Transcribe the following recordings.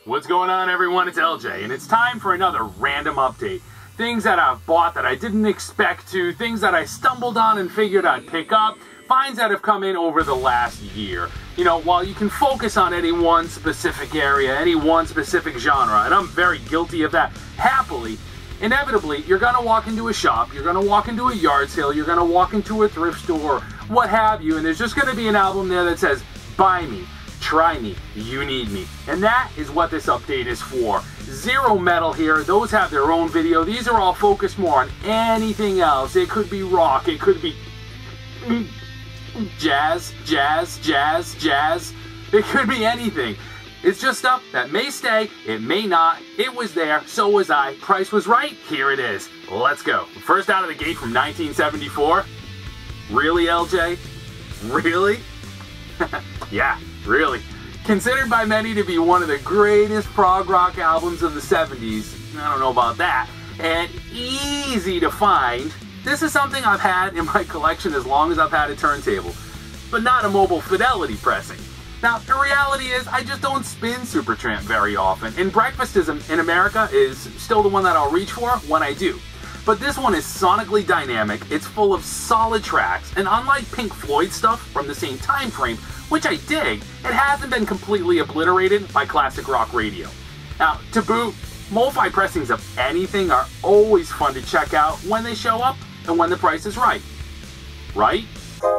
What's going on, everyone? It's LJ, and it's time for another random update. Things that I've bought that I didn't expect to, things that I stumbled on and figured I'd pick up, finds that have come in over the last year. You know, while you can focus on any one specific area, any one specific genre, and I'm very guilty of that, happily, inevitably, you're going to walk into a shop, you're going to walk into a yard sale, you're going to walk into a thrift store, what have you, and there's just going to be an album there that says, buy me. Try me, you need me. And that is what this update is for. Zero metal here, those have their own video. These are all focused more on anything else. It could be rock, it could be jazz. It could be anything. It's just stuff that may stay, it may not. It was there, so was I. Price was right, here it is. Let's go. First out of the gate from 1974. Really, LJ? Really? Yeah. Really. Considered by many to be one of the greatest prog rock albums of the 70s, I don't know about that, and easy to find, this is something I've had in my collection as long as I've had a turntable, but not a mobile fidelity pressing. Now, the reality is, I just don't spin Supertramp very often, and Breakfast in America is still the one that I'll reach for when I do. But this one is sonically dynamic, it's full of solid tracks, and unlike Pink Floyd stuff from the same time frame, which I dig, it hasn't been completely obliterated by classic rock radio. Now, to boot, MoFi pressings of anything are always fun to check out when they show up and when the price is right. Right?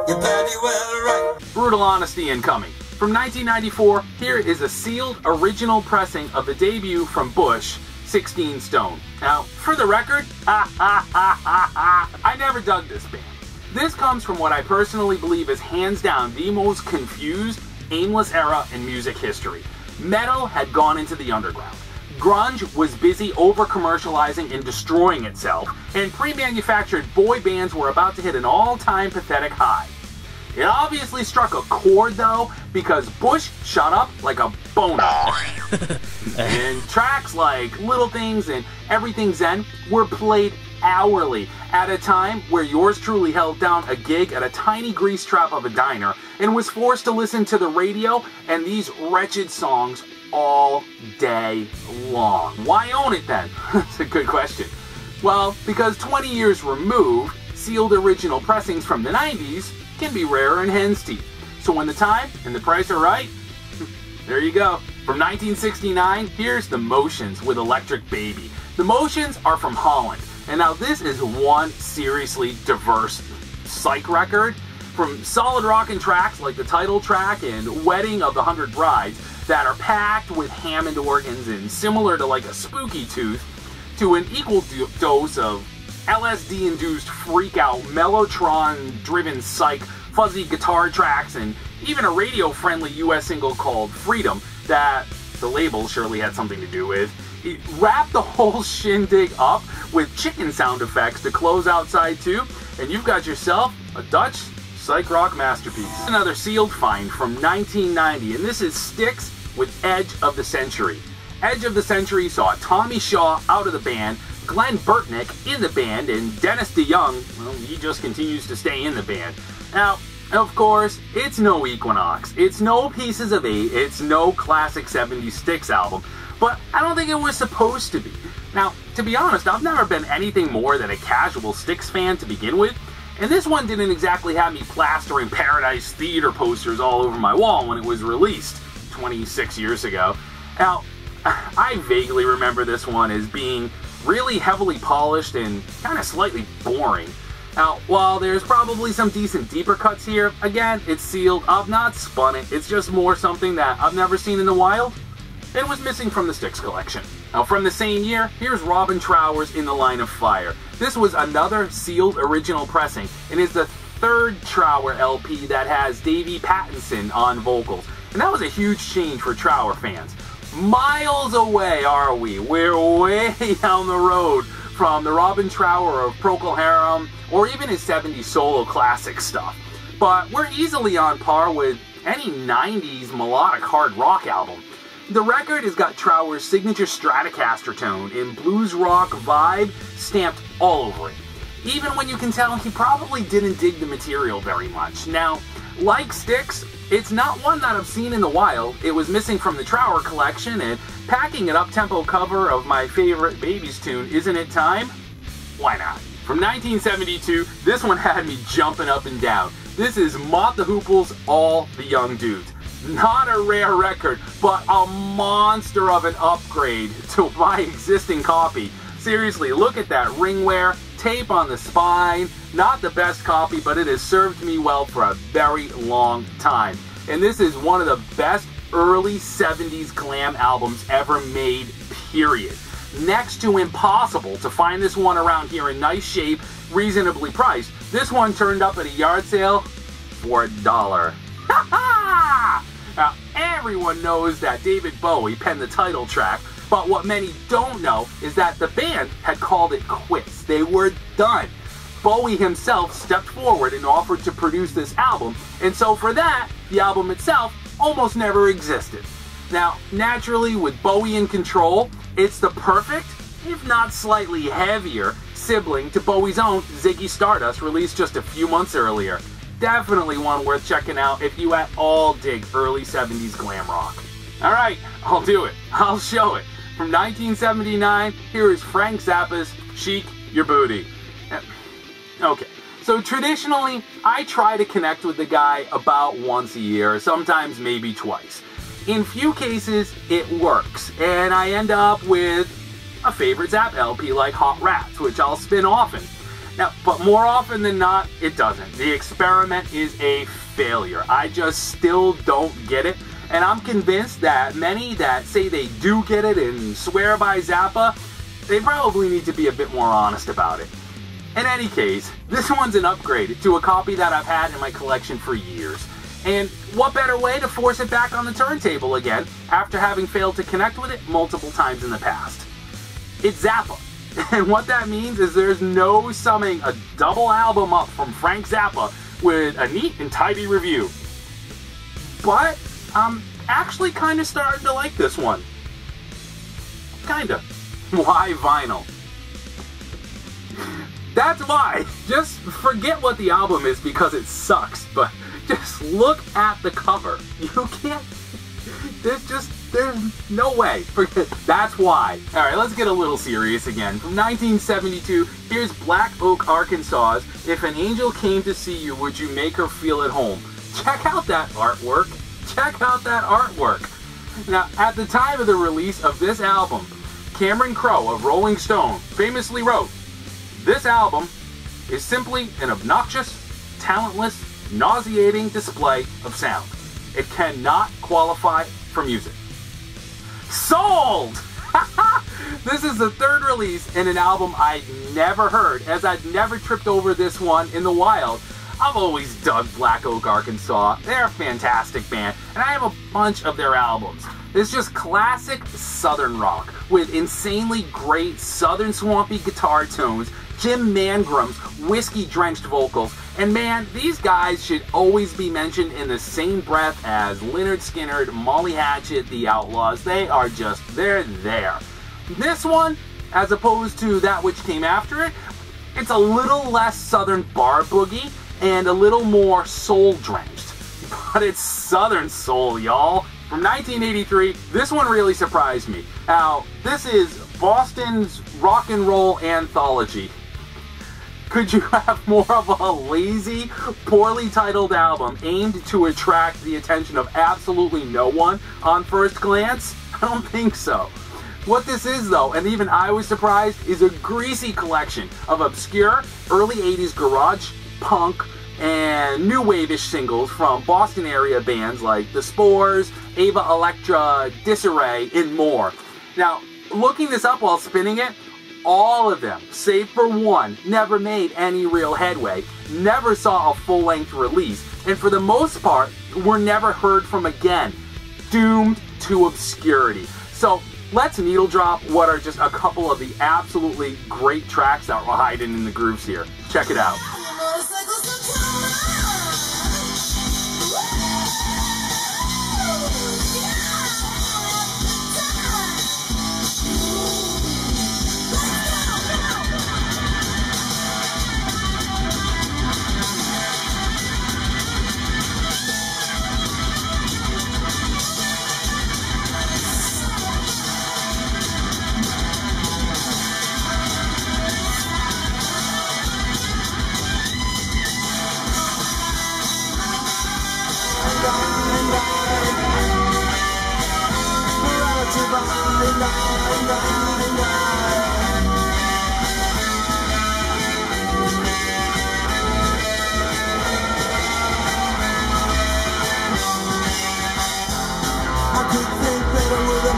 You're very well right. Brutal honesty incoming. From 1994, here is a sealed original pressing of the debut from Bush, 16 Stone. Now, for the record, I never dug this band. This comes from what I personally believe is hands down the most confused, aimless era in music history. Metal had gone into the underground. Grunge was busy over-commercializing and destroying itself, and pre-manufactured boy bands were about to hit an all-time pathetic high. It obviously struck a chord, though, because Bush shot up like a boner. And tracks like Little Things and Everything Zen were played hourly at a time where yours truly held down a gig at a tiny grease trap of a diner and was forced to listen to the radio and these wretched songs all day long. Why own it then? That's a good question. Well, because 20 years removed, sealed original pressings from the 90s can be rarer in hen's teeth. So when the time and the price are right, there you go. From 1969, here's The Motions with Electric Baby. The Motions are from Holland. And now this is one seriously diverse psych record, from solid rockin' tracks like the title track and Wedding of the 100 Brides that are packed with Hammond organs and similar to like a spooky tooth, to an equal dose of LSD-induced freak-out, Mellotron-driven psych, fuzzy guitar tracks, and even a radio-friendly US single called Freedom that the label surely had something to do with. It wrapped the whole shindig up with chicken sound effects to close out side 2, and you've got yourself a Dutch psych rock masterpiece. Another sealed find from 1990, and this is Styx with Edge of the Century. Edge of the Century saw Tommy Shaw out of the band, Glenn Burtnick in the band, and Dennis DeYoung, well, he just continues to stay in the band. Now, of course, it's no Equinox, it's no Pieces of Eight, it's no classic 70s Styx album, but I don't think it was supposed to be. Now, to be honest, I've never been anything more than a casual Styx fan to begin with, and this one didn't exactly have me plastering Paradise Theater posters all over my wall when it was released 26 years ago. Now, I vaguely remember this one as being really heavily polished and kind of slightly boring. Now, while there's probably some decent deeper cuts here, again, it's sealed, I've not spun it, it's just more something that I've never seen in the wild. It was missing from the Styx collection. Now, from the same year, here's Robin Trower's In the Line of Fire. This was another sealed original pressing, and is the third Trower LP that has Davey Pattinson on vocals. And that was a huge change for Trower fans. Miles away are we. We're way down the road from the Robin Trower of Procol Harum, or even his 70s solo classic stuff. But we're easily on par with any 90s melodic hard rock album. The record has got Trower's signature Stratocaster tone and blues rock vibe stamped all over it. Even when you can tell he probably didn't dig the material very much. Now, like Styx, It's not one that I've seen in the wild. It was missing from the Trower collection, and packing an up-tempo cover of my favorite Babies tune, Isn't It Time? Why not? From 1972, this one had me jumping up and down. This is Mott the Hoople's All the Young Dudes. Not a rare record, but a monster of an upgrade to my existing copy. Seriously, look at that ring wear, tape on the spine. Not the best copy, but it has served me well for a very long time. And this is one of the best early 70s glam albums ever made, period. Next to impossible to find this one around here in nice shape, reasonably priced. This one turned up at a yard sale for $1. Ha ha! Now, everyone knows that David Bowie penned the title track, but what many don't know is that the band had called it quits. They were done. Bowie himself stepped forward and offered to produce this album, and so for that, the album itself almost never existed. Now, naturally, with Bowie in control, it's the perfect, if not slightly heavier, sibling to Bowie's own Ziggy Stardust, released just a few months earlier. Definitely one worth checking out if you at all dig early 70s glam rock. Alright, I'll do it. I'll show it. From 1979, here is Frank Zappa's Chic Your Booty. Okay, so traditionally, I try to connect with the guy about once a year, sometimes maybe twice. In few cases, it works, and I end up with a favorite Zappa LP like Hot Rats, which I'll spin often. Now, but more often than not, it doesn't. The experiment is a failure. I just still don't get it, and I'm convinced that many that say they do get it and swear by Zappa, they probably need to be a bit more honest about it. In any case, this one's an upgrade to a copy that I've had in my collection for years. And what better way to force it back on the turntable again after having failed to connect with it multiple times in the past? It's Zappa. And what that means is there's no summing a double album up from Frank Zappa with a neat and tidy review. But I'm actually kind of starting to like this one. Kinda. Why vinyl? That's why. Just forget what the album is because it sucks, but just look at the cover. You can't, there's no way. Forget, that's why. Alright, let's get a little serious again. From 1972, here's Black Oak, Arkansas. If an angel came to see you, would you make her feel at home? Check out that artwork. Check out that artwork. Now, at the time of the release of this album, Cameron Crowe of Rolling Stone famously wrote, "This album is simply an obnoxious, talentless, nauseating display of sound. It cannot qualify for music." Sold! This is the third release in an album I'd never heard, as I'd never tripped over this one in the wild. I've always dug Black Oak, Arkansas. They're a fantastic band, and I have a bunch of their albums. It's just classic Southern rock with insanely great Southern swampy guitar tones, Jim Mangrum's whiskey-drenched vocals, and man, these guys should always be mentioned in the same breath as Lynyrd Skynyrd, Molly Hatchet, The Outlaws. They are just, they're there. This one, as opposed to that which came after it, it's a little less Southern bar boogie and a little more soul-drenched. But it's Southern soul, y'all. From 1983, this one really surprised me. Now, this is Boston's rock and roll anthology. Could you have more of a lazy, poorly titled album aimed to attract the attention of absolutely no one on first glance? I don't think so. What this is, though, and even I was surprised, is a greasy collection of obscure early 80s garage, punk, and new wave-ish singles from Boston area bands like The Spores, Ava Electra, Disarray, and more. Now, looking this up while spinning it, all of them, save for one, never made any real headway, never saw a full-length release, and for the most part, were never heard from again. Doomed to obscurity. So, let's needle drop what are just a couple of the absolutely great tracks that are hiding in the grooves here. Check it out.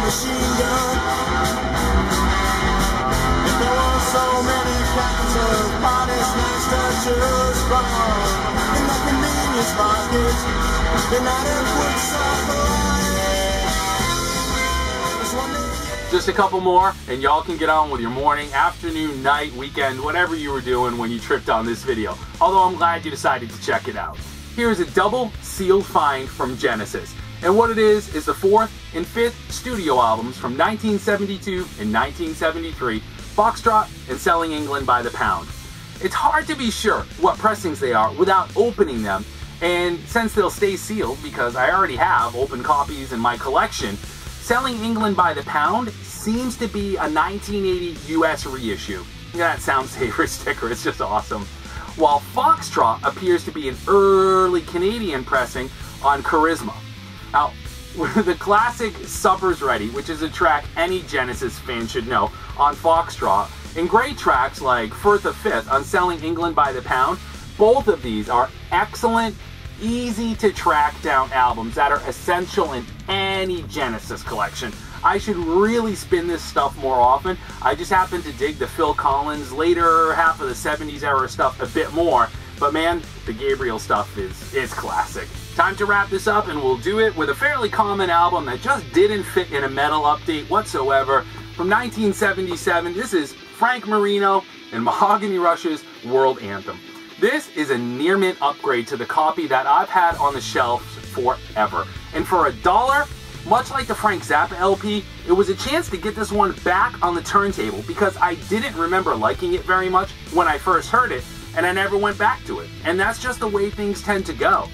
Machine gun. If there were so many kinds of bodies nice to choose from in the convenience market, then I'd put supply. Just a couple more, and y'all can get on with your morning, afternoon, night, weekend, whatever you were doing when you tripped on this video. Although I'm glad you decided to check it out. Here's a double sealed find from Genesis. And what it is the fourth and fifth studio albums from 1972 and 1973, Foxtrot and Selling England by the Pound. It's hard to be sure what pressings they are without opening them, and since they'll stay sealed because I already have open copies in my collection, Selling England by the Pound seems to be a 1980 US reissue. That sounds safer sticker, it's just awesome. While Foxtrot appears to be an early Canadian pressing on Charisma. Now, the classic Supper's Ready, which is a track any Genesis fan should know, on Foxtrot, and great tracks like Firth of Fifth on Selling England by the Pound, both of these are excellent, easy to track down albums that are essential in any Genesis collection. I should really spin this stuff more often. I just happen to dig the Phil Collins later half of the 70s era stuff a bit more, but man, the Gabriel stuff is classic. Time to wrap this up, and we'll do it with a fairly common album that just didn't fit in a metal update whatsoever. From 1977, this is Frank Marino and Mahogany Rush's World Anthem. This is a near mint upgrade to the copy that I've had on the shelves forever. And for $1, much like the Frank Zappa LP, it was a chance to get this one back on the turntable because I didn't remember liking it very much when I first heard it, and I never went back to it. And that's just the way things tend to go.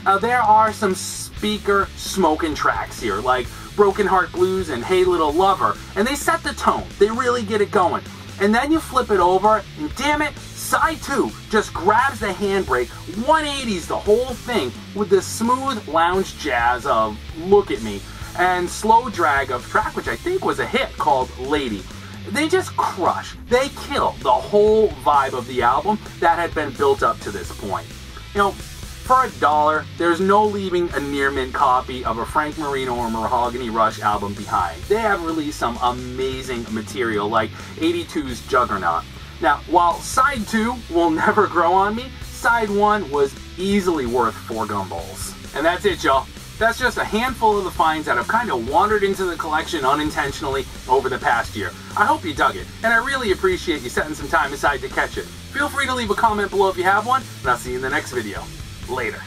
Now, there are some speaker smoking tracks here, like Broken Heart Blues and Hey Little Lover, and they set the tone. They really get it going. And then you flip it over, and damn it, side 2 just grabs the handbrake, 180s the whole thing with the smooth lounge jazz of Look at Me, and slow drag of track which I think was a hit called Lady. They just crush. They kill the whole vibe of the album that had been built up to this point. You know, for $1, there's no leaving a near mint copy of a Frank Marino or Mahogany Rush album behind. They have released some amazing material like 82's Juggernaut. Now, while side 2 will never grow on me, side 1 was easily worth 4 gumballs. And that's it, y'all. That's just a handful of the finds that have kind of wandered into the collection unintentionally over the past year. I hope you dug it, and I really appreciate you setting some time aside to catch it. Feel free to leave a comment below if you have one, and I'll see you in the next video. Later.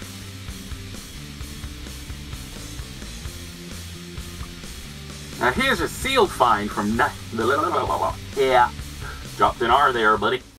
Now here's a sealed find from yeah, dropped an R there, buddy.